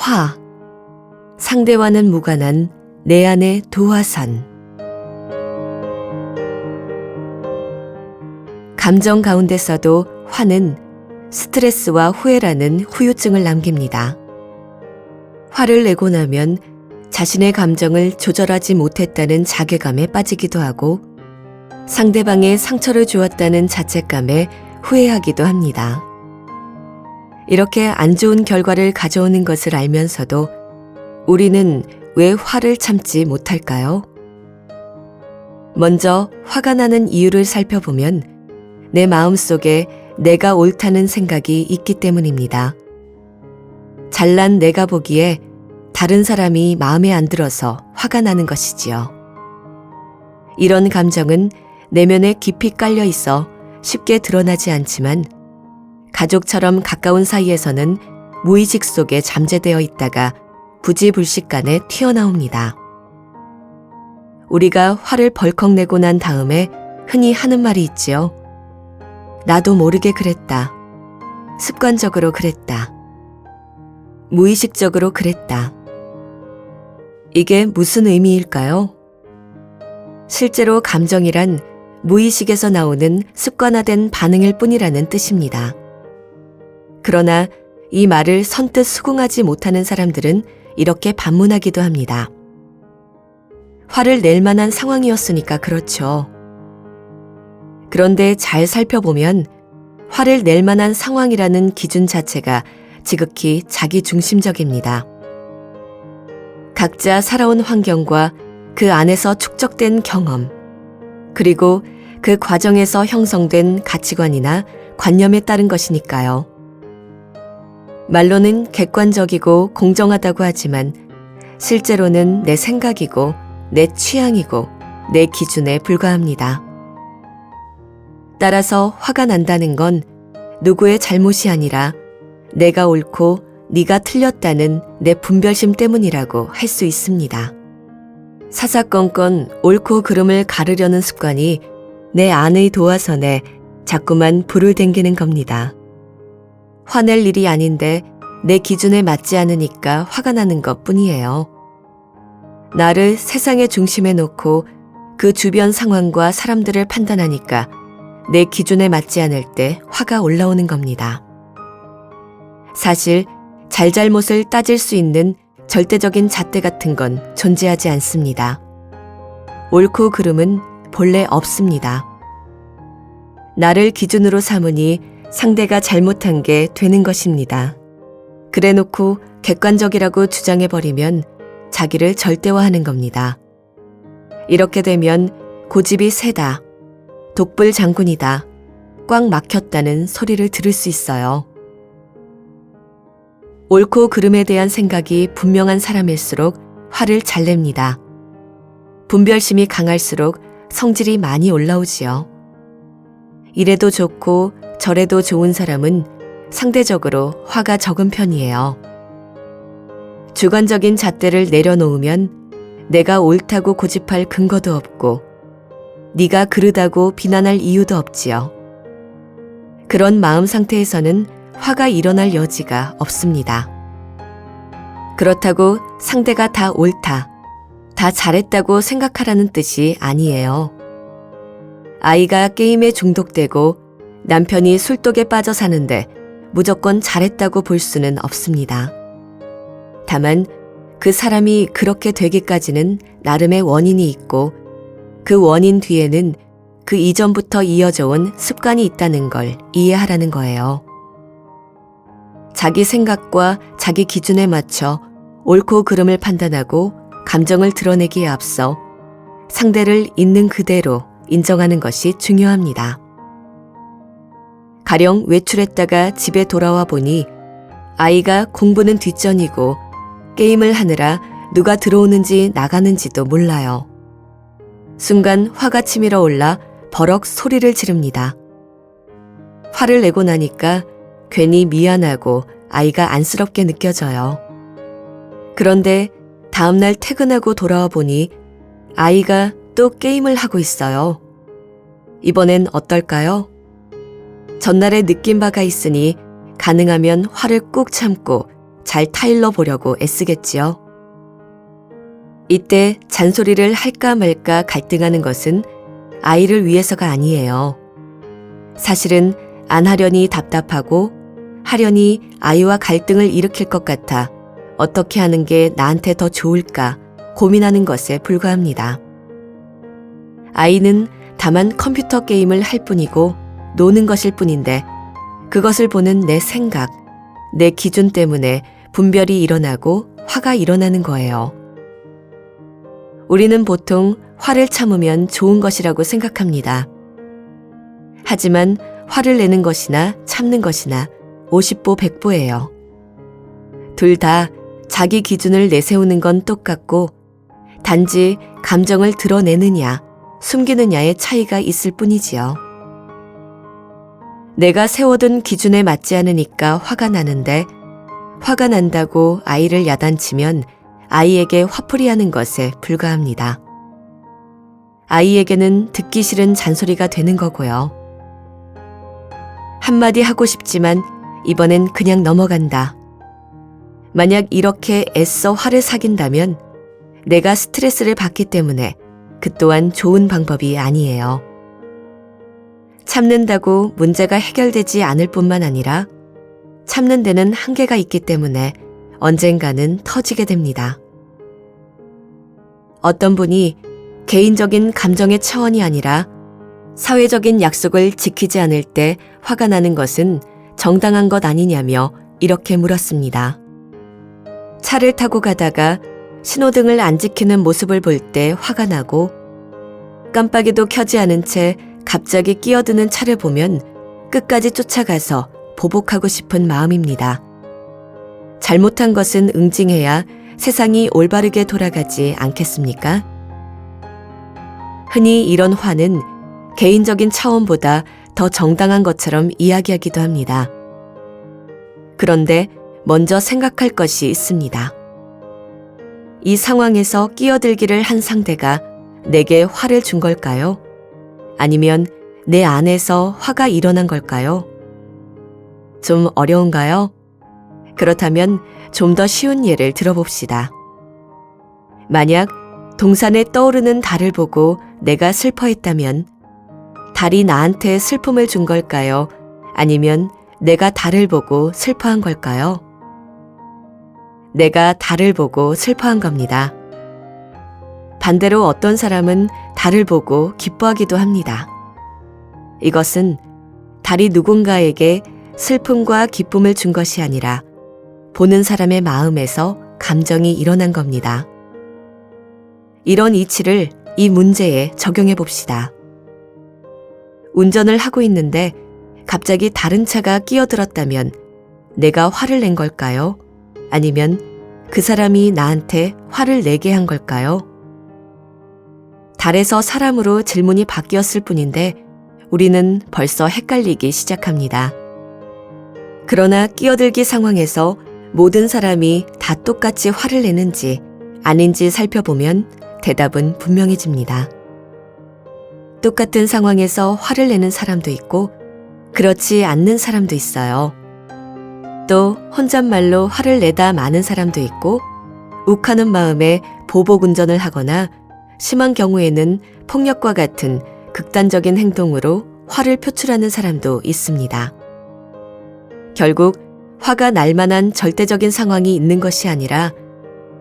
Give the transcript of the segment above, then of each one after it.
화. 상대와는 무관한 내 안의 도화선. 감정 가운데서도 화는 스트레스와 후회라는 후유증을 남깁니다. 화를 내고 나면 자신의 감정을 조절하지 못했다는 자괴감에 빠지기도 하고 상대방에 상처를 주었다는 자책감에 후회하기도 합니다. 이렇게 안 좋은 결과를 가져오는 것을 알면서도 우리는 왜 화를 참지 못할까요? 먼저 화가 나는 이유를 살펴보면 내 마음속에 내가 옳다는 생각이 있기 때문입니다. 잘난 내가 보기에 다른 사람이 마음에 안 들어서 화가 나는 것이지요. 이런 감정은 내면에 깊이 깔려 있어 쉽게 드러나지 않지만 가족처럼 가까운 사이에서는 무의식 속에 잠재되어 있다가 부지불식간에 튀어나옵니다. 우리가 화를 벌컥 내고 난 다음에 흔히 하는 말이 있지요. 나도 모르게 그랬다. 습관적으로 그랬다. 무의식적으로 그랬다. 이게 무슨 의미일까요? 실제로 감정이란 무의식에서 나오는 습관화된 반응일 뿐이라는 뜻입니다. 그러나 이 말을 선뜻 수긍하지 못하는 사람들은 이렇게 반문하기도 합니다. 화를 낼 만한 상황이었으니까 그렇죠. 그런데 잘 살펴보면 화를 낼 만한 상황이라는 기준 자체가 지극히 자기중심적입니다. 각자 살아온 환경과 그 안에서 축적된 경험, 그리고 그 과정에서 형성된 가치관이나 관념에 따른 것이니까요. 말로는 객관적이고 공정하다고 하지만 실제로는 내 생각이고 내 취향이고 내 기준에 불과합니다. 따라서 화가 난다는 건 누구의 잘못이 아니라 내가 옳고 네가 틀렸다는 내 분별심 때문이라고 할 수 있습니다. 사사건건 옳고 그름을 가르려는 습관이 내 안의 도화선에 자꾸만 불을 댕기는 겁니다. 화낼 일이 아닌데 내 기준에 맞지 않으니까 화가 나는 것 뿐이에요. 나를 세상의 중심에 놓고 그 주변 상황과 사람들을 판단하니까 내 기준에 맞지 않을 때 화가 올라오는 겁니다. 사실 잘잘못을 따질 수 있는 절대적인 잣대 같은 건 존재하지 않습니다. 옳고 그름은 본래 없습니다. 나를 기준으로 삼으니 상대가 잘못한 게 되는 것입니다. 그래놓고 객관적이라고 주장해버리면 자기를 절대화하는 겁니다. 이렇게 되면 고집이 세다, 독불 장군이다, 꽉 막혔다는 소리를 들을 수 있어요. 옳고 그름에 대한 생각이 분명한 사람일수록 화를 잘 냅니다. 분별심이 강할수록 성질이 많이 올라오지요. 이래도 좋고 저래도 좋은 사람은 상대적으로 화가 적은 편이에요. 주관적인 잣대를 내려놓으면 내가 옳다고 고집할 근거도 없고 네가 그르다고 비난할 이유도 없지요. 그런 마음 상태에서는 화가 일어날 여지가 없습니다. 그렇다고 상대가 다 옳다, 다 잘했다고 생각하라는 뜻이 아니에요. 아이가 게임에 중독되고 남편이 술독에 빠져 사는데 무조건 잘했다고 볼 수는 없습니다. 다만 그 사람이 그렇게 되기까지는 나름의 원인이 있고 그 원인 뒤에는 그 이전부터 이어져 온 습관이 있다는 걸 이해하라는 거예요. 자기 생각과 자기 기준에 맞춰 옳고 그름을 판단하고 감정을 드러내기에 앞서 상대를 있는 그대로 인정하는 것이 중요합니다. 가령 외출했다가 집에 돌아와 보니 아이가 공부는 뒷전이고 게임을 하느라 누가 들어오는지 나가는지도 몰라요. 순간 화가 치밀어 올라 버럭 소리를 지릅니다. 화를 내고 나니까 괜히 미안하고 아이가 안쓰럽게 느껴져요. 그런데 다음날 퇴근하고 돌아와 보니 아이가 또 게임을 하고 있어요. 이번엔 어떨까요? 전날에 느낀 바가 있으니 가능하면 화를 꾹 참고 잘 타일러 보려고 애쓰겠지요. 이때 잔소리를 할까 말까 갈등하는 것은 아이를 위해서가 아니에요. 사실은 안 하려니 답답하고 하려니 아이와 갈등을 일으킬 것 같아 어떻게 하는 게 나한테 더 좋을까 고민하는 것에 불과합니다. 아이는 다만 컴퓨터 게임을 할 뿐이고 노는 것일 뿐인데 그것을 보는 내 생각, 내 기준 때문에 분별이 일어나고 화가 일어나는 거예요. 우리는 보통 화를 참으면 좋은 것이라고 생각합니다. 하지만 화를 내는 것이나 참는 것이나 50보 100보예요. 둘 다 자기 기준을 내세우는 건 똑같고 단지 감정을 드러내느냐, 숨기느냐의 차이가 있을 뿐이지요. 내가 세워둔 기준에 맞지 않으니까 화가 나는데 화가 난다고 아이를 야단치면 아이에게 화풀이하는 것에 불과합니다. 아이에게는 듣기 싫은 잔소리가 되는 거고요. 한마디 하고 싶지만 이번엔 그냥 넘어간다. 만약 이렇게 애써 화를 삭인다면 내가 스트레스를 받기 때문에 그 또한 좋은 방법이 아니에요. 참는다고 문제가 해결되지 않을 뿐만 아니라 참는 데는 한계가 있기 때문에 언젠가는 터지게 됩니다. 어떤 분이 개인적인 감정의 차원이 아니라 사회적인 약속을 지키지 않을 때 화가 나는 것은 정당한 것 아니냐며 이렇게 물었습니다. 차를 타고 가다가 신호등을 안 지키는 모습을 볼 때 화가 나고 깜빡이도 켜지 않은 채 갑자기 끼어드는 차를 보면 끝까지 쫓아가서 보복하고 싶은 마음입니다. 잘못한 것은 응징해야 세상이 올바르게 돌아가지 않겠습니까? 흔히 이런 화는 개인적인 차원보다 더 정당한 것처럼 이야기하기도 합니다. 그런데 먼저 생각할 것이 있습니다. 이 상황에서 끼어들기를 한 상대가 내게 화를 준 걸까요? 아니면 내 안에서 화가 일어난 걸까요? 좀 어려운가요? 그렇다면 좀 더 쉬운 예를 들어봅시다. 만약 동산에 떠오르는 달을 보고 내가 슬퍼했다면 달이 나한테 슬픔을 준 걸까요? 아니면 내가 달을 보고 슬퍼한 걸까요? 내가 달을 보고 슬퍼한 겁니다. 반대로 어떤 사람은 달을 보고 기뻐하기도 합니다. 이것은 달이 누군가에게 슬픔과 기쁨을 준 것이 아니라 보는 사람의 마음에서 감정이 일어난 겁니다. 이런 이치를 이 문제에 적용해 봅시다. 운전을 하고 있는데 갑자기 다른 차가 끼어들었다면 내가 화를 낸 걸까요? 아니면 그 사람이 나한테 화를 내게 한 걸까요? 달에서 사람으로 질문이 바뀌었을 뿐인데 우리는 벌써 헷갈리기 시작합니다. 그러나 끼어들기 상황에서 모든 사람이 다 똑같이 화를 내는지 아닌지 살펴보면 대답은 분명해집니다. 똑같은 상황에서 화를 내는 사람도 있고 그렇지 않는 사람도 있어요. 또 혼잣말로 화를 내다 마는 사람도 있고 욱하는 마음에 보복 운전을 하거나 심한 경우에는 폭력과 같은 극단적인 행동으로 화를 표출하는 사람도 있습니다. 결국 화가 날 만한 절대적인 상황이 있는 것이 아니라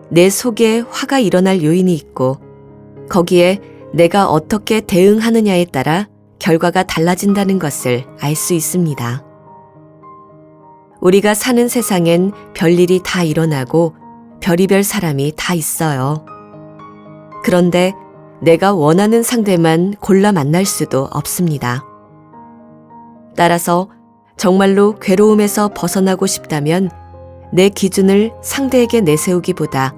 내 속에 화가 일어날 요인이 있고 거기에 내가 어떻게 대응하느냐에 따라 결과가 달라진다는 것을 알 수 있습니다. 우리가 사는 세상엔 별일이 다 일어나고 별의별 사람이 다 있어요. 그런데 내가 원하는 상대만 골라 만날 수도 없습니다. 따라서 정말로 괴로움에서 벗어나고 싶다면 내 기준을 상대에게 내세우기보다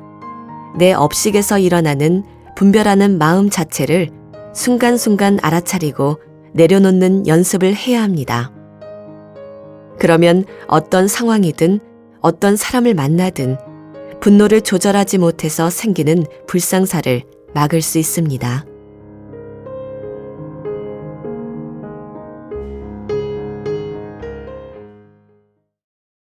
내 업식에서 일어나는 분별하는 마음 자체를 순간순간 알아차리고 내려놓는 연습을 해야 합니다. 그러면 어떤 상황이든 어떤 사람을 만나든 분노를 조절하지 못해서 생기는 불상사를 막을 수 있습니다.